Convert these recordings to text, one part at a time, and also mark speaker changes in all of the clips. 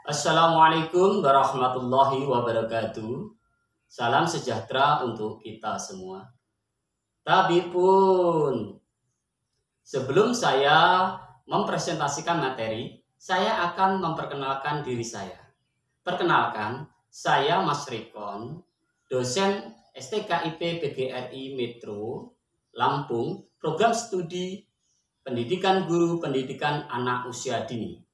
Speaker 1: Assalamualaikum warahmatullahi wabarakatuh. Salam sejahtera untuk kita semua. Tapi pun, sebelum saya mempresentasikan materi, saya akan memperkenalkan diri saya. Perkenalkan, saya Mas Rikon, dosen STKIP PGRI Metro Lampung, program studi Pendidikan Guru Pendidikan Anak Usia Dini.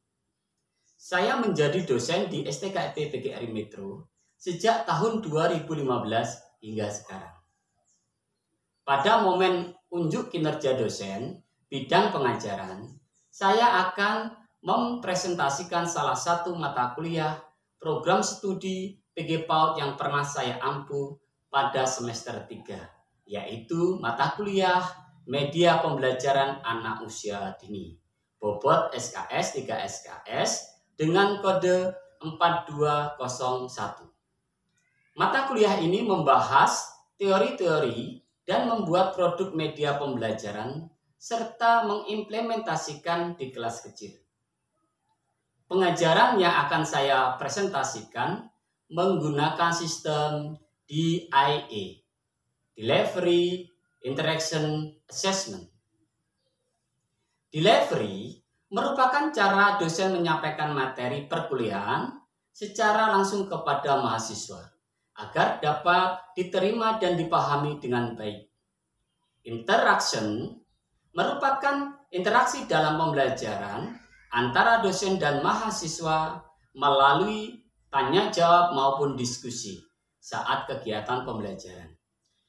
Speaker 1: Saya menjadi dosen di STKIP PGRI Metro sejak tahun 2015 hingga sekarang. Pada momen unjuk kinerja dosen bidang pengajaran, saya akan mempresentasikan salah satu mata kuliah program studi PG PAUD yang pernah saya ampu pada semester 3, yaitu mata kuliah Media Pembelajaran Anak Usia Dini, bobot SKS 3 SKS, dengan kode 4201. Mata kuliah ini membahas teori-teori dan membuat produk media pembelajaran serta mengimplementasikan di kelas kecil. Pengajaran yang akan saya presentasikan menggunakan sistem DIA, Delivery Interaction Assessment. Delivery merupakan cara dosen menyampaikan materi perkuliahan secara langsung kepada mahasiswa agar dapat diterima dan dipahami dengan baik. Interaction merupakan interaksi dalam pembelajaran antara dosen dan mahasiswa melalui tanya jawab maupun diskusi saat kegiatan pembelajaran.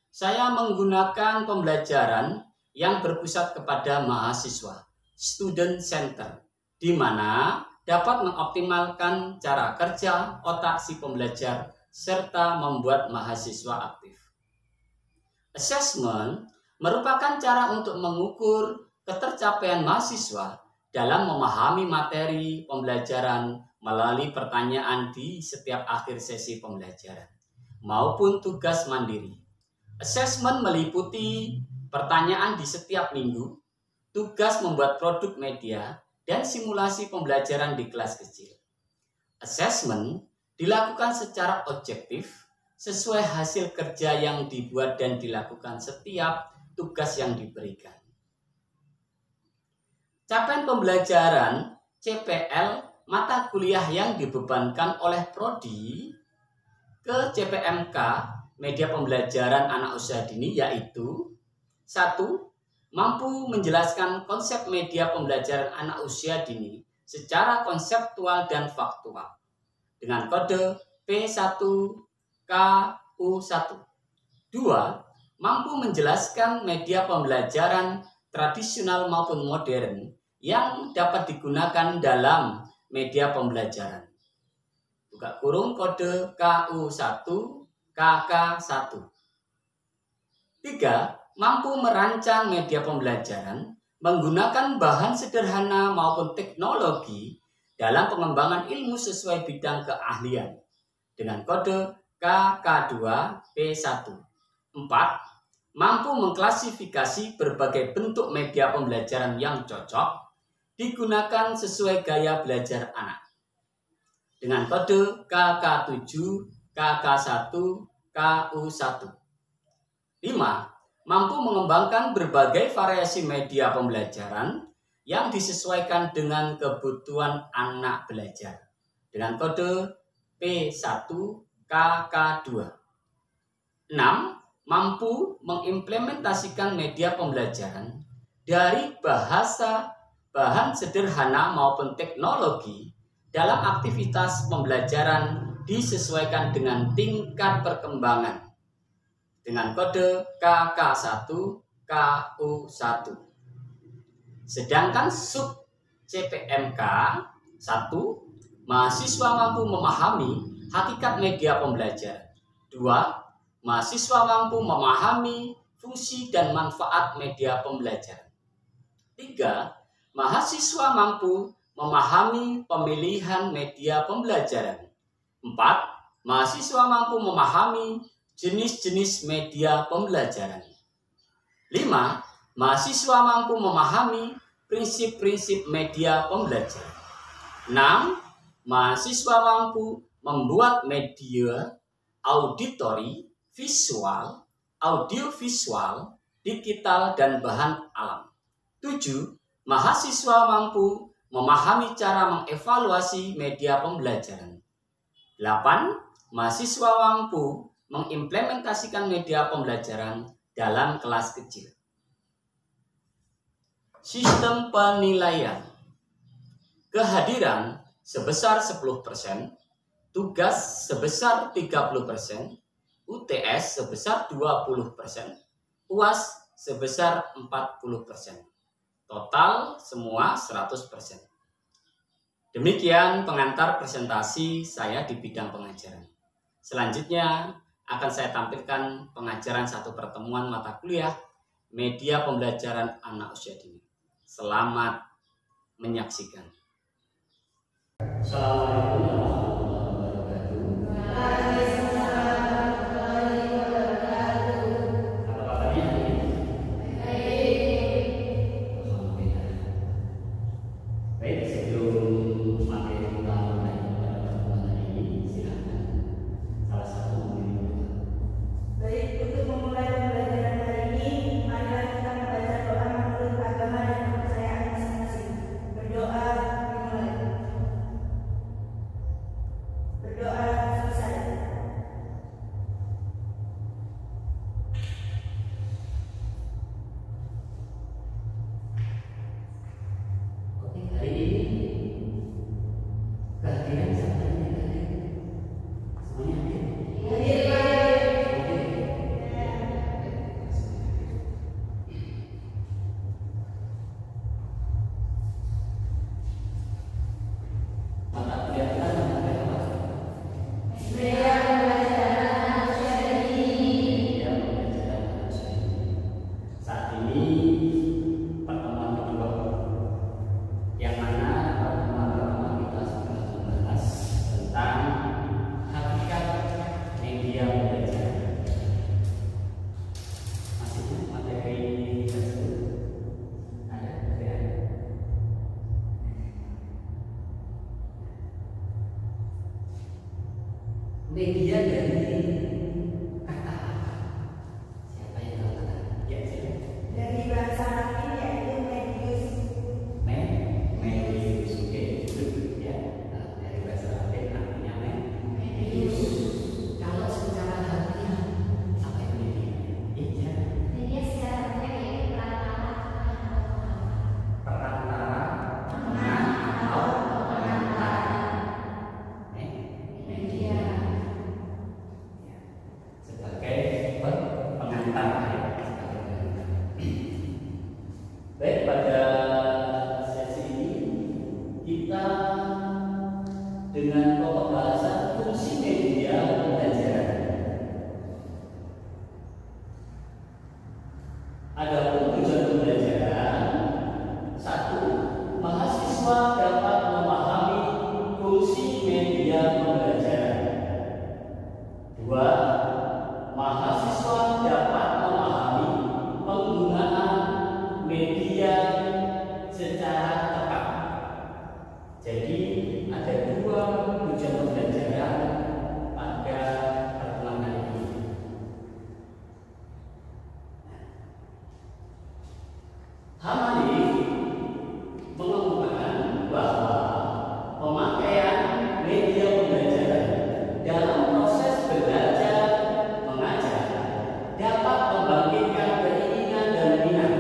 Speaker 1: Saya menggunakan pembelajaran yang berpusat kepada mahasiswa, student center, di mana dapat mengoptimalkan cara kerja otak si pembelajar serta membuat mahasiswa aktif. Assessment merupakan cara untuk mengukur ketercapaian mahasiswa dalam memahami materi pembelajaran melalui pertanyaan di setiap akhir sesi pembelajaran maupun tugas mandiri. Assessment meliputi pertanyaan di setiap minggu, tugas membuat produk media, dan simulasi pembelajaran di kelas kecil. Assessment dilakukan secara objektif sesuai hasil kerja yang dibuat dan dilakukan setiap tugas yang diberikan. Capaian pembelajaran CPL mata kuliah yang dibebankan oleh Prodi ke CPMK Media Pembelajaran Anak Usia Dini yaitu 1. Mampu menjelaskan konsep media pembelajaran anak usia dini secara konseptual dan faktual dengan kode P1KU1. 2. Mampu menjelaskan media pembelajaran tradisional maupun modern yang dapat digunakan dalam media pembelajaran. Buka kurung kode KU1 KK1. 3. Mampu merancang media pembelajaran menggunakan bahan sederhana maupun teknologi dalam pengembangan ilmu sesuai bidang keahlian dengan kode KK2P1. 4. Mampu mengklasifikasi berbagai bentuk media pembelajaran yang cocok digunakan sesuai gaya belajar anak dengan kode KK7 KK1 KU1. 5. Mampu mengembangkan berbagai variasi media pembelajaran yang disesuaikan dengan kebutuhan anak belajar dengan kode P1KK2. 6. Mampu mengimplementasikan media pembelajaran dari bahasa, bahan sederhana maupun teknologi dalam aktivitas pembelajaran disesuaikan dengan tingkat perkembangan dengan kode KK1 KU1. Sedangkan sub CPMK 1. Mahasiswa mampu memahami hakikat media pembelajaran. 2. Mahasiswa mampu memahami fungsi dan manfaat media pembelajaran. 3. Mahasiswa mampu memahami pemilihan media pembelajaran. 4. Mahasiswa mampu memahami jenis-jenis media pembelajaran. 5. Mahasiswa mampu memahami prinsip-prinsip media pembelajaran. 6. mahasiswa mampu membuat media auditori, visual, audiovisual, digital, dan bahan alam. 7. Mahasiswa mampu memahami cara mengevaluasi media pembelajaran. 8. Mahasiswa mampu mengimplementasikan media pembelajaran dalam kelas kecil. Sistem penilaian. Kehadiran sebesar 10%, tugas sebesar 30%, UTS sebesar 20%, UAS sebesar 40%. Total semua 100%. Demikian pengantar presentasi saya di bidang pengajaran. Selanjutnya akan saya tampilkan pengajaran satu pertemuan mata kuliah media pembelajaran anak usia dini. Selamat menyaksikan. Assalamualaikum warahmatullahi wabarakatuh. Apa kabarnya? Baik, sebelum materi kita mulai pada pertemuan hari ini, silakan salah satu memilih.
Speaker 2: Baik, untuk memulai pembelajaran hari ini, marilah kita membaca doa menurut agama dan kepercayaan masing-masing. Berdoa dimulai. Berdoa selesai.
Speaker 1: Hari ini kehadiran siapa yang hadir? Semuanya hadir? Mata kuliah kita mengenai apa? Media pembelajaran manusia ini. Saat ini pertemuan kedua, yang mana pertemuan pertama kita sudah membahas tentang hakikat media pembelajaran. Masih materi tersebut ada ya? Media dari kata apa? Siapa yang tahu kata? Ya, silakan.
Speaker 2: Dari bahasa Latin yaitu medius.
Speaker 1: Medius, oke, ya. Nah, dari bahasa Latin artinya medius. Kalau secara harfiah apa itu media? Iya.
Speaker 3: Media secara harfiah yaitu
Speaker 1: Perantara atau pengantar. Media. Ya. Sebagai pengantar. Baik, pada sesi ini kita dengan pokok bahasa fungsi media pembelajaran. Adapun tujuan pembelajaran: 1. Mahasiswa dapat memahami fungsi media pembelajaran. 2. Mahasiswa dapat memahami penggunaan media secara tepat. Jadi ada dua tujuan pembelajaran pada pertemuan kali ini. Hamali mengemukakan bahwa pemakaian media pembelajaran dalam proses belajar mengajar dapat membangkitkan keinginan dan minat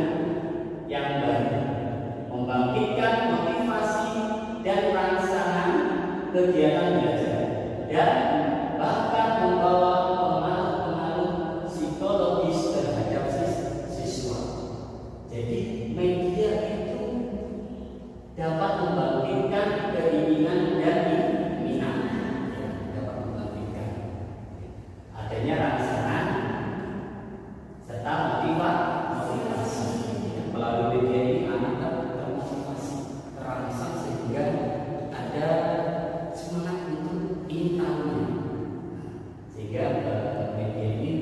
Speaker 1: yang baru, membangkitkan motivasi dan rangsangan kegiatan belajar, dan bahkan membawa pengaruh-pengaruh psikologis terhadap siswa. Jadi media itu dapat membangkitkan keinginan dan minat, dapat membangkitkan adanya rangsangan serta motivasi. Melalui media ini anak termotivasi, terangsang sehingga ada semangat untuk ingin tahu. Sehingga media ini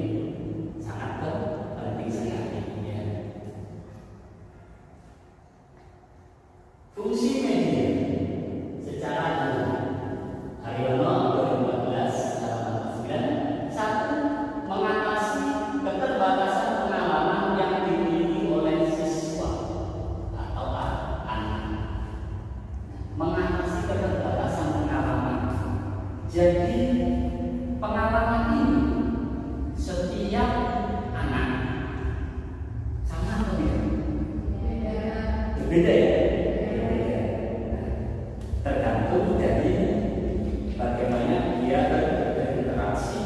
Speaker 1: sangat penting sekali. Ya. Fungsi media secara umum Haryono 2014 halaman 9. Satu, mengatasi keterbatasan pengalaman yang dimiliki oleh siswa atau anak. Mengatasi keterbatasan pengalaman. Jadi pengalaman ini setiap anak sama atau beda? Berbeda ya? Tergantung dari bagaimana dia berinteraksi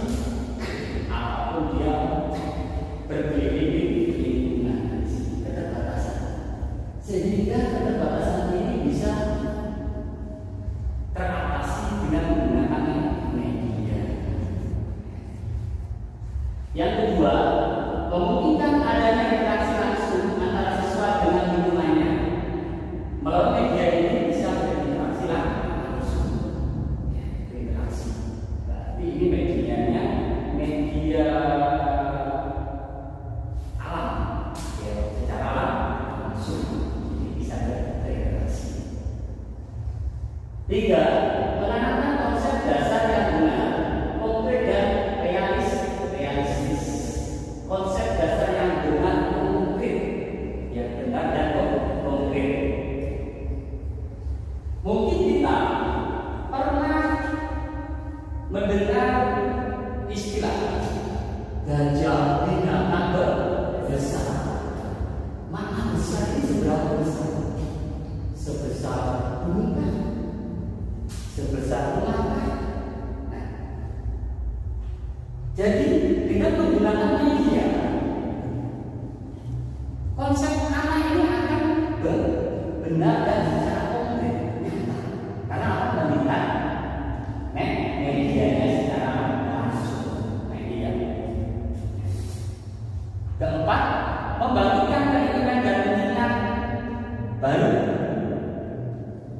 Speaker 1: ataupun dia berkeliling di lingkungan keterbatasan, sehingga keterbatasan ini bisa teratasi dengan menggunakan media. Yang kedua, memungkinkan adanya interaksi langsung antara siswa dengan lingkungannya. Melalui media ini bisa berinteraksi langsung. Berinteraksi. Berarti ini medianya media alam, ya, secara alam langsung. Jadi bisa berinteraksi. Tiga, menanamkan konsep dasar yang benar, konkret dan realistis. Konsep dasar yang benar, konkret, yang benar dan konkret. Mungkin kita pernah mendengar istilah gajah binatang besar. Mana besar ini seberapa besar? Sebesar bunga, sebesar melata. Jadi dengan menggunakan media, konsep anak ini akan benar dan secara konkret. Karena akan melihat medianya secara langsung. Media. Keempat, membangkitkan keinginan dan minat baru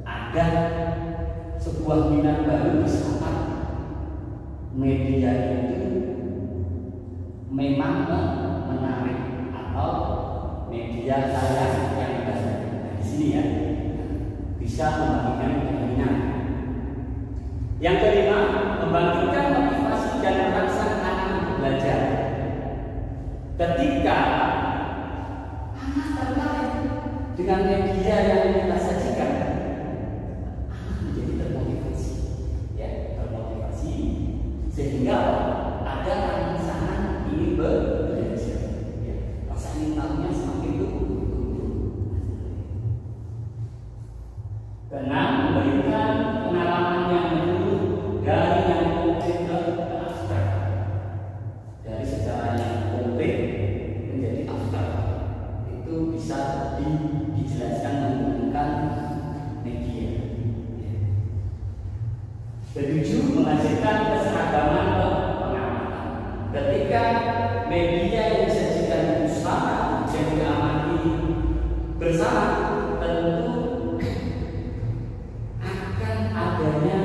Speaker 1: agar sebuah minat baru bisa media itu memang menarik atau media saya yang ada di sini ya bisa membangkitkan keinginan. Yang kelima, membangkitkan motivasi dan rasa anak untuk belajar. Ketika anak tertarik dengan media yang kita sajikan, anak menjadi termotivasi, ya, termotivasi sehingga ada rasa ingin belajar, ya, rasa ingin tahunya semakin tumbuh. Keenam, memberikan pengalaman yang menyeluruh dari yang konkret ke abstrak, dari secara yang konkret menjadi abstrak. Itu bisa dijelaskan menggunakan media. Ketujuh, menghasilkan keseragaman pengamatan. Ketika media yang disajikan itu sama dan diamati bersama, tentu akan adanya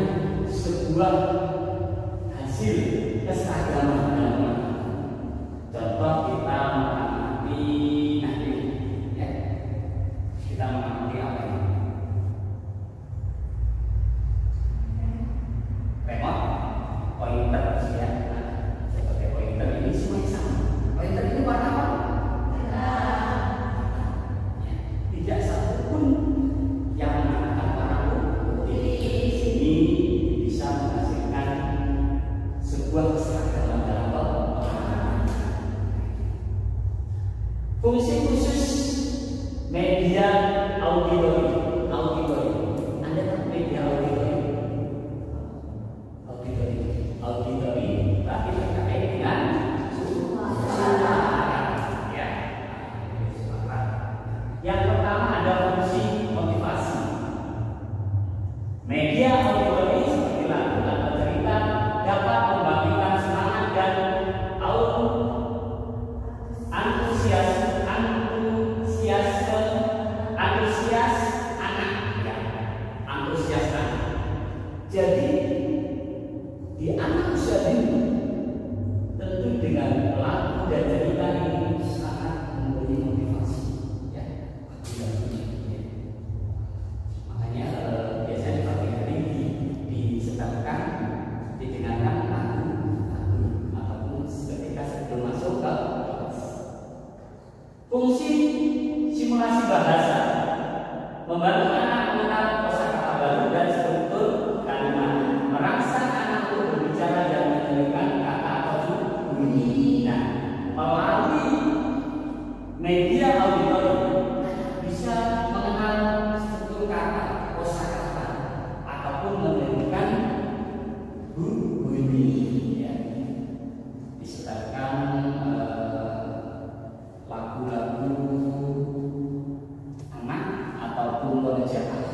Speaker 1: pengerjaan.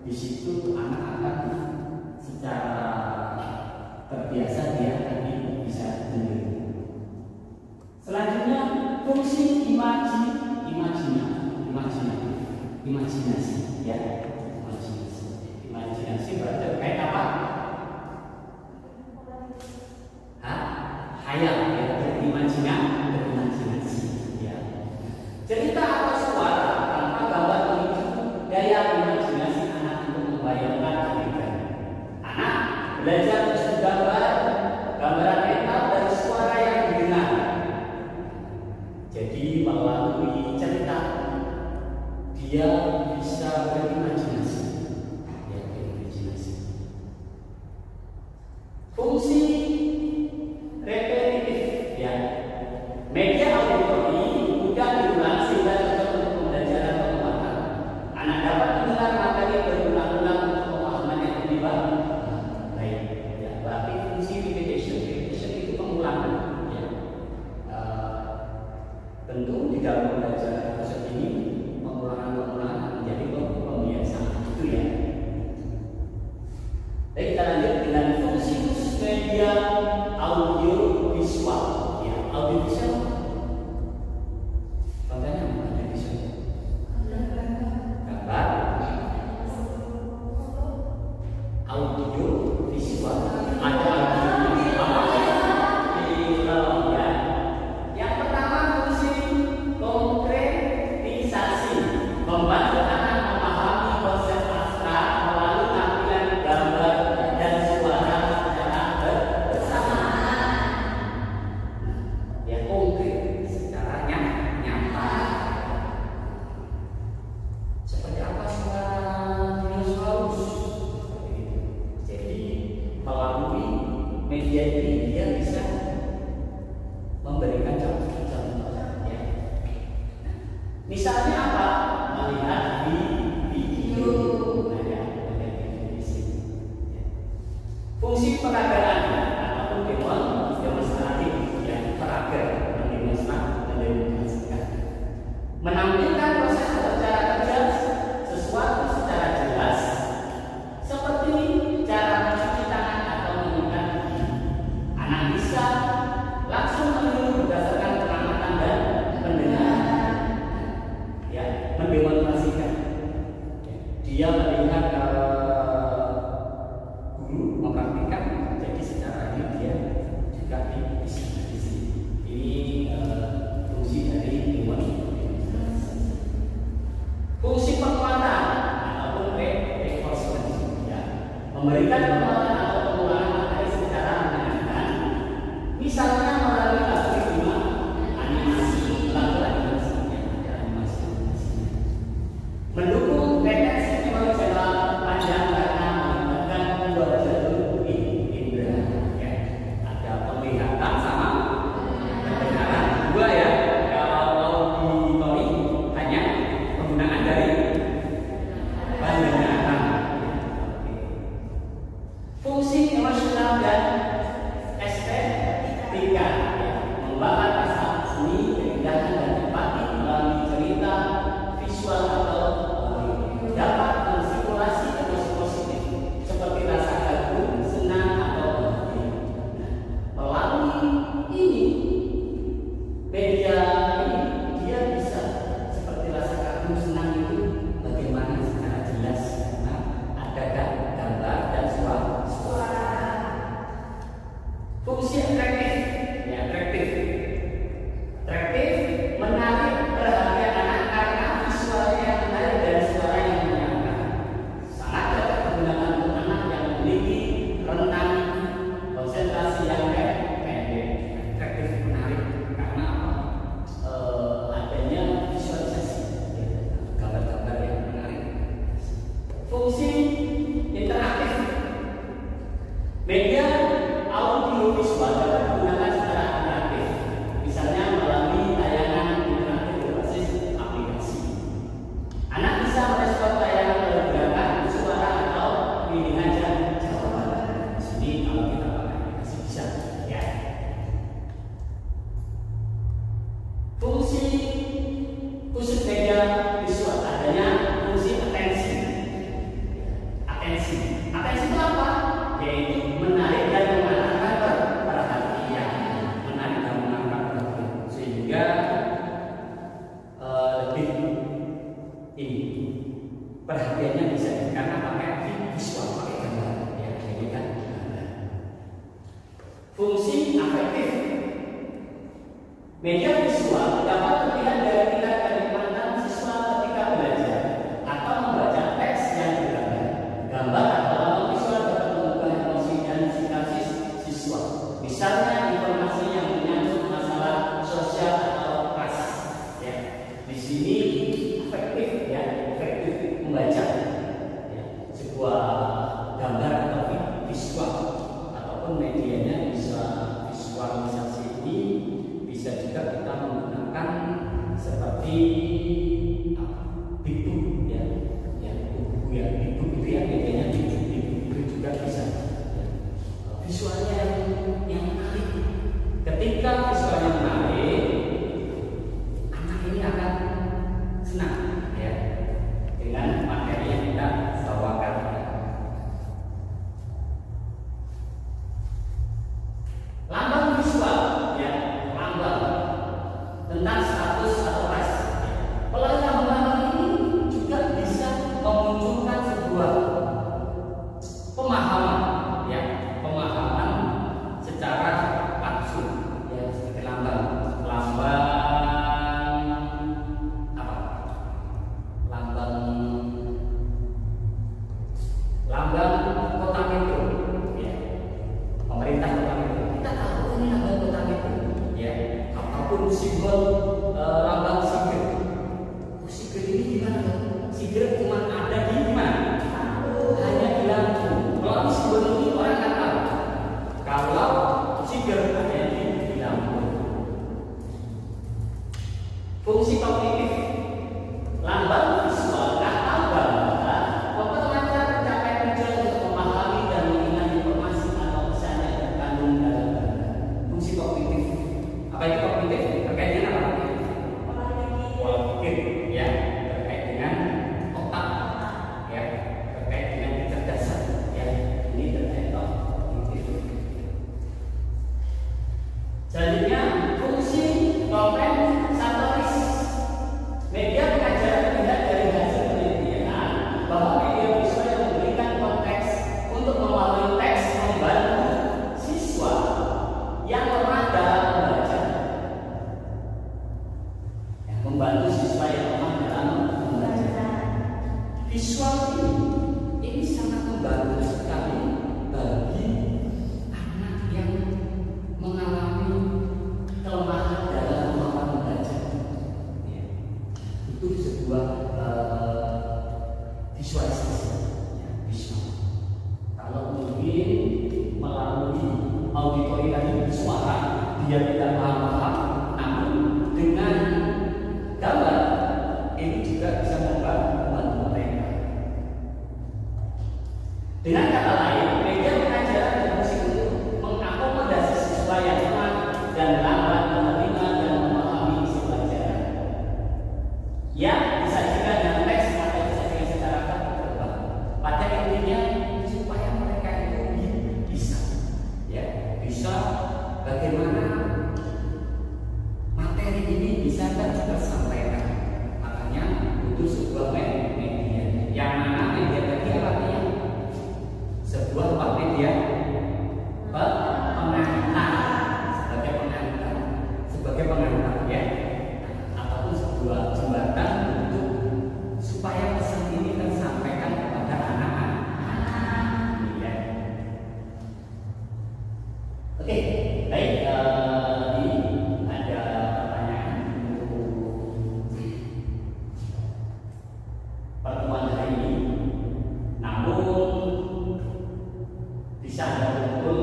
Speaker 1: Di situ anak akan secara terbiasa dia tadi bisa sendiri. Selanjutnya fungsi imajinasi ya. Imajinasi berarti terkait apa? Hayal ya, berimajinasi ya. Cerita atau suara tanpa gambar memicu daya imajinasi anak untuk membayangkan kehidupan. Anak belajar terus gambaran mental dari suara yang didengar. Jadi melalui cerita dia bisa berimajinasi. Ya, berimajinasi. Fungsi repetitif ya. Media auditori mudah diulang sehingga cocok untuk pembelajaran penguatan. Anak dapat mendengar materi berulang-ulang untuk pemahaman yang lebih baik. Ya, berarti fungsi repetition itu pengulangan. Ya. Tentu di dalam pembelajaran proses ini pengulangan menjadi pembiasaan itu ya. Baik, kita lanjut dengan fungsi media audio visual ya. Audio visual contohnya apa? Audio visual gambar, audio visual ada ya. Yang pertama fungsi konkretisasi, membantu anak memahami konsep abstrak melalui tampilan gambar dan suara secara bersamaan. Ya, konkret secara nyata. Seperti apa suara dinosaurus? Jadi melalui media ini dia bisa memberikan contoh-contoh ya. Misalnya apa? Melihat di video. Nah, ya, melihat di sini. Ya. Fungsi peragaan ataupun demonstratif yang peraga mendemonstrasikan, menampilkan proses atau cara kerja sesuatu secara jelas, seperti cara mencuci tangan atau menyikat gigi. Anak bisa langsung meniru berdasarkan pengamatan dan pendengaran. Ya, mendemonstrasikan. Dia melihat guru mempraktikkan, jadi secara ini dia juga bisa di sini. Ini fungsi dari demonstrasi. Fungsi penguatan ataupun reinforcement ya, memberikan penguatan atau pengulangan materi secara menyenangkan, misalnya melalui lagu animasi, lagu animasi ya, ada animasi. Mendukung retensi emosional panjang karena melibatkan dua jalur indera ya. Ada penglihatan sama pendengaran dua ya. Kalau auditori hanya penggunaan dari pendengaran. Oke. sebagiannya bisa karena pakai visual, pakai gambar, ya ini kan gambar. Fungsi afektif. Media visual dapat terlihat dari tingkat kenikmatan siswa ketika belajar atau membaca teks yang bergambar. Gambar atau lambang visual dapat mengubah emosi dan sikap siswa. Misalnya informasi yang menyangkut masalah sosial atau ras. Ya, di sini efektif, ya, efektif membaca ya, sebuah gambar atau visual ataupun medianya bisa visualisasi ini. Bisa juga kita menggunakan seperti big book, ya, buku ya, big book itu ya, medianya big book itu juga bisa. Ya. Visualnya yang menarik. Ketika visualnya menarik, anak ini akan senang, ya, dengan materi yang kita bawakan. Lambang visual, ya. Tentang status atau ras. Lambang ini juga bisa memunculkan sebuah pemahaman, ya, pemahaman secara langsung, ya, seperti lambang apa? Lambang kota metro, ya, pemerintah kota metro. Kita tahu ini lambang kota metro, ya. Apapun simbol lambang Siger. Siger ini gimana? Siger cuma ada di mana? Hanya di Lampung. Kalau simbol ini orang kan tahu. Kalau Siger hanya di Lampung. Fungsi kognitif. Lambang visual atau gambar memperlancar pencapaian tujuan untuk memahami dan mengingat informasi atau pesan yang terkandung dalam gambar. Fungsi kognitif. Apa itu kognitif? Terkait dengan apa? Pola pikir, ya, terkait dengan otak, ya, terkait dengan kecerdasan, ya, ini terkait kognitif. Selanjutnya fungsi kompensatoris. Media pengajaran terlihat dari hasil penelitian bahwa media visual yang memberikan konteks untuk memahami teks membantu siswa yang lemah dalam membaca. Membantu siswa yang lemah dalam membaca. Visual ini sangat membantu sekali bagi anak yang mengalami kelemahan dalam kemampuan membaca. Ya. Itu sebuah visualisasi, ya, visual. Kalau mungkin melalui auditori tadi suara dia tidak paham, namun dengan gambar ini juga bisa membantu mereka. Dengan kata lain, media pengajaran berfungsi untuk mengakomodasi siswa yang lemah dan lambat menerima dan memahami isi pelajaran. Ya, disajikan dengan teks atau disajikan secara verbal. Pada intinya supaya mereka itu bisa, ya, bisa bagaimana materi ini bisa tersampaikan. Makanya butuh sebuah media. Yang mana media tadi artinya sebuah media pengantar, sebagai pengantar, ya, ataupun sebuah jembatan untuk supaya pesan ini tersampaikan kepada anak-anak. Ya. Oke, baik. Ada pertanyaan untuk pertemuan hari ini. Namun bisa Anda kumpul